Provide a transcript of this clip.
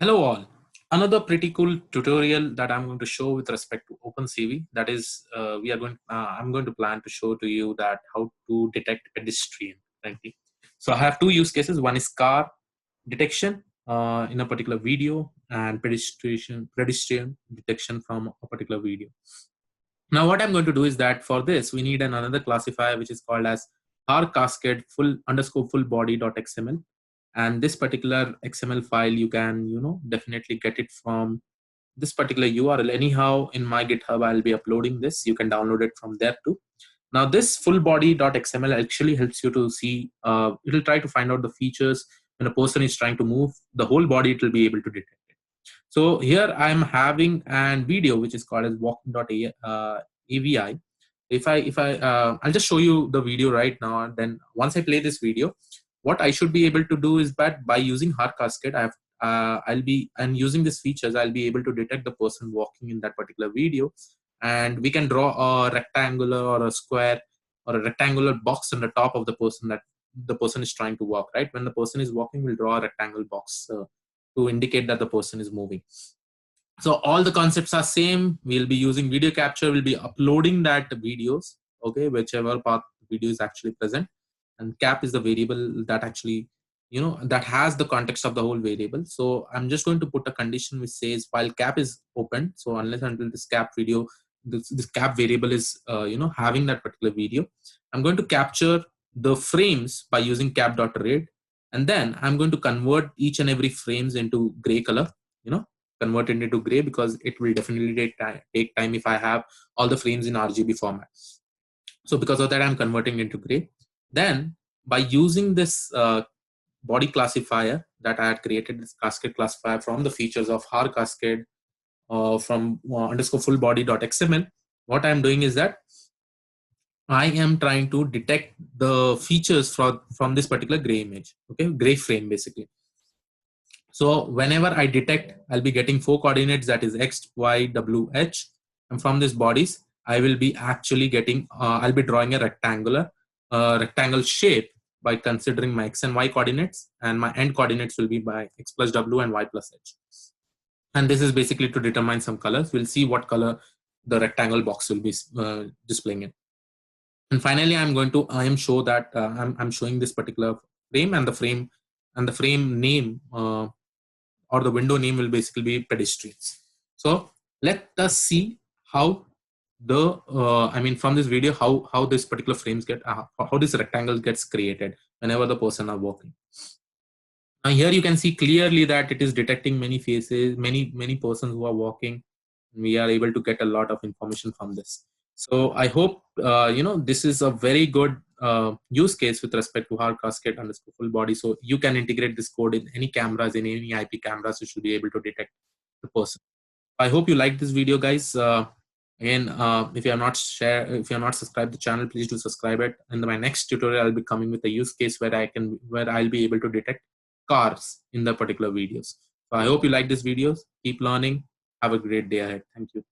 Hello all. Another pretty cool tutorial that I'm going to show with respect to OpenCV. That is, I'm going to plan to show to you that how to detect pedestrian. Frankly, so I have two use cases. One is car detection in a particular video, and pedestrian detection from a particular video. Now, what I'm going to do is that for this, we need another classifier which is called as Cascade full body .xml. And this particular XML file, you can definitely get it from this particular URL. Anyhow, in my GitHub, I'll be uploading this. You can download it from there too. Now, this full body .xml actually helps you to see. It'll try to find out the features when a person is trying to move the whole body. It will be able to detect it. So here I'm having an video which is called as walking.avi. I'll just show you the video right now, and then once I play this video, what I should be able to do is that by using hard cascade, and using these features, I'll be able to detect the person walking in that particular video, and we can draw a rectangular or a square or a rectangular box on the top of the person that the person is trying to walk. Right, when the person is walking, we'll draw a rectangle box to indicate that the person is moving. So all the concepts are same. We'll be using video capture. We'll be uploading that videos, okay, whichever path video is actually present. And cap is the variable that actually, that has the context of the whole variable. So I'm just going to put a condition which says while cap is open. So unless until this cap video, this cap variable is, having that particular video, I'm going to capture the frames by using cap.read. And then I'm going to convert each and every frames into gray color, convert it into gray, because it will definitely take time if I have all the frames in RGB format. So because of that, I'm converting into gray. Then by using this body classifier that I had created, this cascade classifier from the features of hard cascade from underscore full body.xml, what I'm doing is that I am trying to detect the features from this particular gray image, okay, gray frame basically. So whenever I detect, I'll be getting 4 coordinates, that is X, Y, W, H. And from these bodies, I will be actually getting, I'll be drawing a rectangle shape by considering my X and Y coordinates, and my end coordinates will be by X plus W and Y plus H. And this is basically to determine some colors. We'll see what color the rectangle box will be displaying in. And finally, I am show that I'm showing this particular frame, and the frame name or the window name will basically be pedestrians. So let us see how from this video, how this particular frames get, how this rectangle gets created whenever the person are walking. Now here you can see clearly that it is detecting many faces, many persons who are walking. We are able to get a lot of information from this. So I hope this is a very good use case with respect to hard cascade underscore full body. So you can integrate this code in any cameras, in any IP cameras. You should be able to detect the person. I hope you like this video, guys. Again, if you are not subscribed to the channel, please do subscribe it. And in my next tutorial, I'll be coming with a use case where I'll be able to detect cars in the particular videos. So I hope you like these videos. Keep learning. Have a great day ahead. Thank you.